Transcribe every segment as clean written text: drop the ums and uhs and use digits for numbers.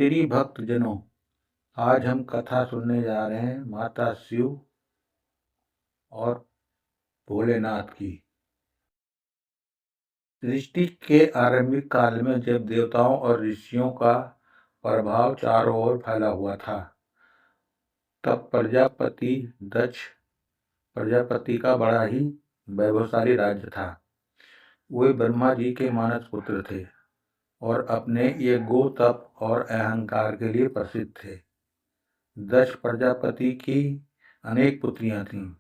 श्री भक्तजनों, आज हम कथा सुनने जा रहे हैं माता शिव और भोलेनाथ की। सृष्टि के आरंभिक काल में जब देवताओं और ऋषियों का प्रभाव चारों ओर फैला हुआ था, तब प्रजापति दक्ष प्रजापति का बड़ा ही वैभवशाली राज्य था। वे ब्रह्मा जी के मानस पुत्र थे और अपने यज्ञों, तप और अहंकार के लिए प्रसिद्ध थे। दक्ष प्रजापति की अनेक पुत्रियां थीं,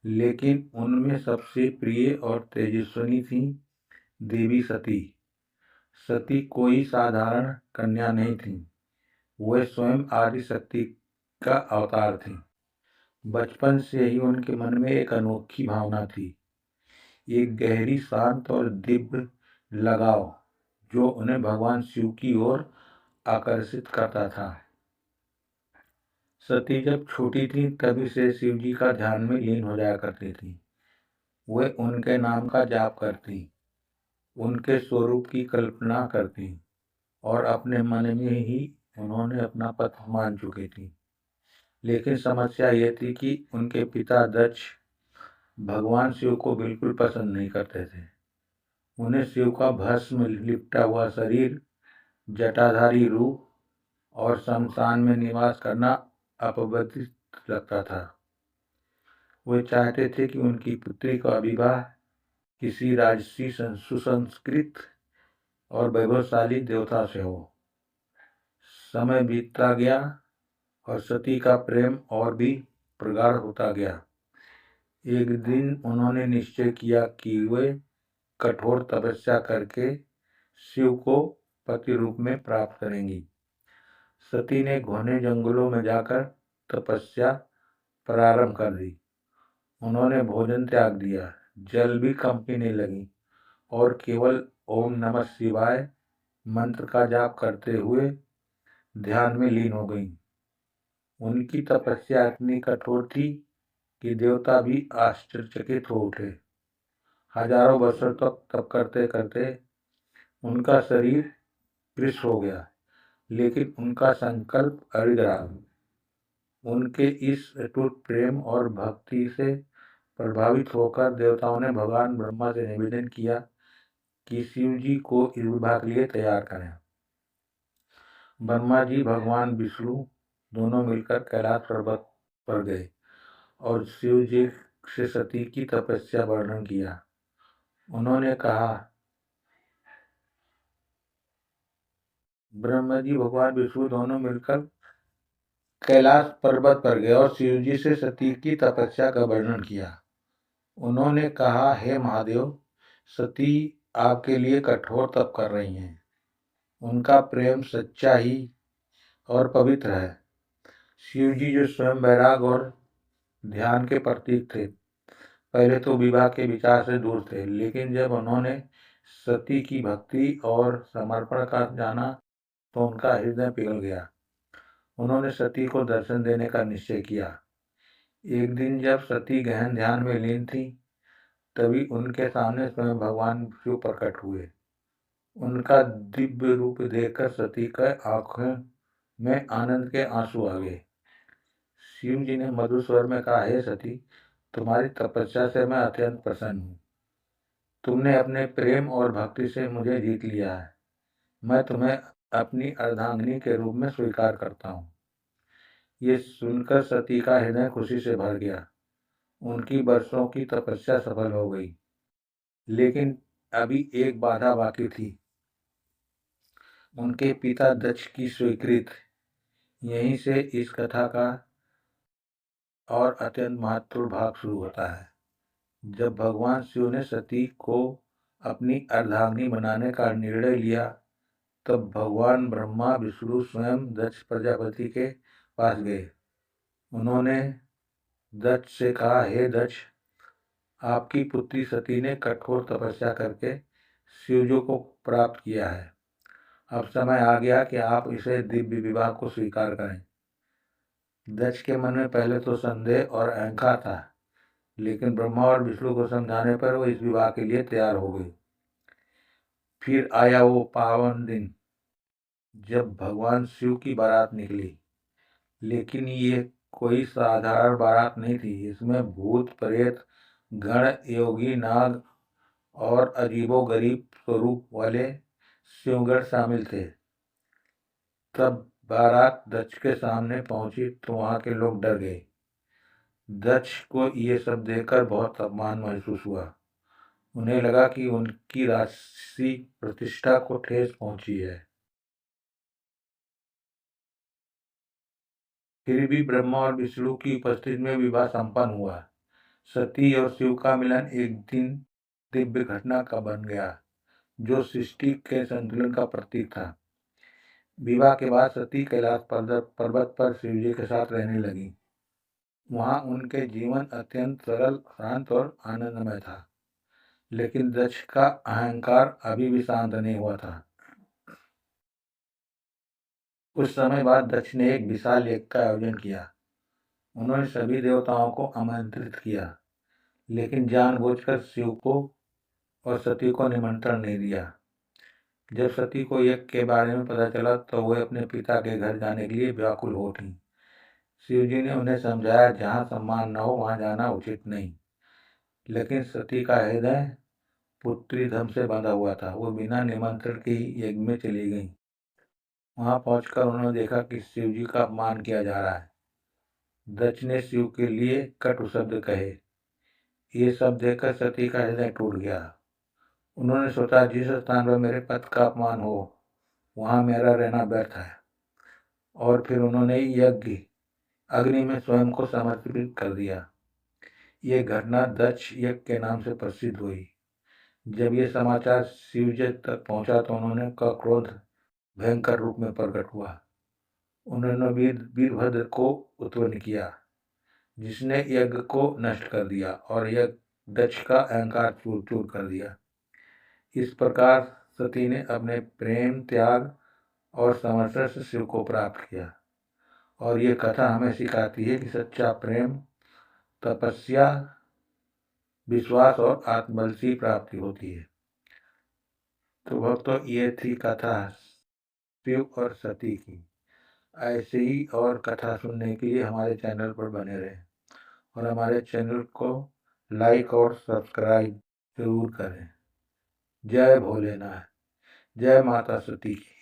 लेकिन उनमें सबसे प्रिय और तेजस्विनी थी देवी सती। सती कोई साधारण कन्या नहीं थी, वे स्वयं आदि शक्ति का अवतार थी। बचपन से ही उनके मन में एक अनोखी भावना थी, एक गहरी, शांत और दिव्य लगाव जो उन्हें भगवान शिव की ओर आकर्षित करता था। सती जब छोटी थी तभी से शिव जी का ध्यान में लीन हो जाया करती थी। वे उनके नाम का जाप करती, उनके स्वरूप की कल्पना करती और अपने मन में ही उन्होंने अपना पथ मान चुकी थी। लेकिन समस्या यह थी कि उनके पिता दक्ष भगवान शिव को बिल्कुल पसंद नहीं करते थे। उन्हें शिव का भस्म लिपटा हुआ शरीर, जटाधारी रूप और शमशान में निवास करना अपवित्र लगता था। वे चाहते थे कि उनकी पुत्री का विवाह किसी राजसी, सुसंस्कृत और वैभवशाली देवता से हो। समय बीतता गया और सती का प्रेम और भी प्रगाढ़ होता गया। एक दिन उन्होंने निश्चय किया कि वे कठोर तपस्या करके शिव को पति रूप में प्राप्त करेंगी। सती ने घने जंगलों में जाकर तपस्या प्रारंभ कर दी। उन्होंने भोजन त्याग दिया, जल भी कम पीने लगी और केवल ओम नमः शिवाय मंत्र का जाप करते हुए ध्यान में लीन हो गईं। उनकी तपस्या इतनी कठोर थी कि देवता भी आश्चर्यचकित हो उठे। हजारों वर्षों तक तप करते करते उनका शरीर कृश हो गया, लेकिन उनका संकल्प अड़िग रहा। उनके इस अटूट प्रेम और भक्ति से प्रभावित होकर देवताओं ने भगवान ब्रह्मा से निवेदन किया कि शिव जी को इस विवाह के लिए तैयार करें। ब्रह्मा जी, भगवान विष्णु दोनों मिलकर कैलाश पर्वत पर गए और शिव जी से सती की तपस्या वर्णन किया। उन्होंने कहा, ब्रह्मा जी, भगवान विष्णु दोनों मिलकर कैलाश पर्वत पर गए और शिव जी से सती की तपस्या का वर्णन किया। उन्होंने कहा, हे महादेव, सती आपके लिए कठोर तप कर रही हैं। उनका प्रेम सच्चा ही और पवित्र है। शिव जी जो स्वयं वैराग और ध्यान के प्रतीक थे, पहले तो विवाह के विचार से दूर थे, लेकिन जब उन्होंने सती की भक्ति और समर्पण का जाना तो उनका हृदय पिघल गया। उन्होंने सती को दर्शन देने का निश्चय किया। एक दिन जब सती गहन ध्यान में लीन थी, तभी उनके सामने स्वयं भगवान शिव प्रकट हुए। उनका दिव्य रूप देखकर सती के आंखों में आनंद के आंसू आ गए। शिव जी ने मधुर स्वर में कहा, हे सती, तुम्हारी तपस्या से मैं अत्यंत प्रसन्न हूँ। तुमने अपने प्रेम और भक्ति से मुझे जीत लिया है। मैं तुम्हें अपनी अर्धांगिनी के रूप में स्वीकार करता हूँ। ये सुनकर सती का हृदय खुशी से भर गया। उनकी वर्षों की तपस्या सफल हो गई, लेकिन अभी एक बाधा बाकी थी, उनके पिता दक्ष की स्वीकृति। यहीं से इस कथा का और अत्यंत महत्वपूर्ण भाग शुरू होता है। जब भगवान शिव ने सती को अपनी अर्धांगिनी बनाने का निर्णय लिया, तब भगवान ब्रह्मा विष्णु स्वयं दक्ष प्रजापति के पास गए। उन्होंने दक्ष से कहा, हे दक्ष, आपकी पुत्री सती ने कठोर तपस्या करके शिवजी को प्राप्त किया है। अब समय आ गया कि आप इसे दिव्य विवाह को स्वीकार करें। दक्ष के मन में पहले तो संदेह और अहंकार था, लेकिन ब्रह्मा और विष्णु को समझाने पर वो इस विवाह के लिए तैयार हो गए। फिर आया वो पावन दिन जब भगवान शिव की बारात निकली। लेकिन ये कोई साधारण बारात नहीं थी, इसमें भूत प्रेत गण, योगी नाग और अजीबोगरीब स्वरूप वाले शिवगण शामिल थे। तब बारात दक्ष के सामने पहुंची तो वहां के लोग डर गए। दक्ष को ये सब देखकर बहुत अपमान महसूस हुआ। उन्हें लगा कि उनकी राशि प्रतिष्ठा को ठेस पहुंची है। फिर भी ब्रह्मा और विष्णु की उपस्थिति में विवाह संपन्न हुआ। सती और शिव का मिलन एक दिन दिव्य घटना का बन गया, जो सृष्टि के संतुलन का प्रतीक था। विवाह के बाद सती कैलाश पर्वत पर शिवजी के साथ रहने लगी। वहां उनके जीवन अत्यंत सरल, शांत और आनंदमय था। लेकिन दक्ष का अहंकार अभी भी शांत नहीं हुआ था। कुछ समय बाद दक्ष ने एक विशाल यज्ञ का आयोजन किया। उन्होंने सभी देवताओं को आमंत्रित किया, लेकिन जानबूझकर शिव को और सती को निमंत्रण नहीं दिया। जब सती को यज्ञ के बारे में पता चला तो वह अपने पिता के घर जाने के लिए व्याकुल हो उठी। शिवजी ने उन्हें समझाया, जहाँ सम्मान न हो वहां जाना उचित नहीं। लेकिन सती का हृदय पुत्री धर्म से बंधा हुआ था। वो बिना निमंत्रण के ही यज्ञ में चली गई। वहां पहुंचकर उन्होंने देखा कि शिवजी का अपमान किया जा रहा है। दक्ष ने शिव के लिए कटु शब्द कहे। ये सब देखकर सती का हृदय टूट गया। उन्होंने सोचा, जिस स्थान पर मेरे पति का अपमान हो वहां मेरा रहना व्यर्थ है। और फिर उन्होंने यज्ञ अग्नि में स्वयं को समर्पित कर दिया। ये घटना दक्ष यज्ञ के नाम से प्रसिद्ध हुई। जब ये समाचार शिवजी तक पहुंचा तो उन्होंने का क्रोध भयंकर रूप में प्रकट हुआ। उन्होंने वीरभद्र को उत्पन्न किया, जिसने यज्ञ को नष्ट कर दिया और यज्ञ दक्ष का अहंकार चूर चूर कर दिया। इस प्रकार सती ने अपने प्रेम, त्याग और समर्पण से शिव को प्राप्त किया। और ये कथा हमें सिखाती है कि सच्चा प्रेम, तपस्या, विश्वास और आत्मबल से प्राप्ति होती है। तो भक्तों, ये थी कथा शिव और सती की। ऐसे ही और कथा सुनने के लिए हमारे चैनल पर बने रहें और हमारे चैनल को लाइक और सब्सक्राइब जरूर करें। जय भोलेनाथ, जय माता सती की।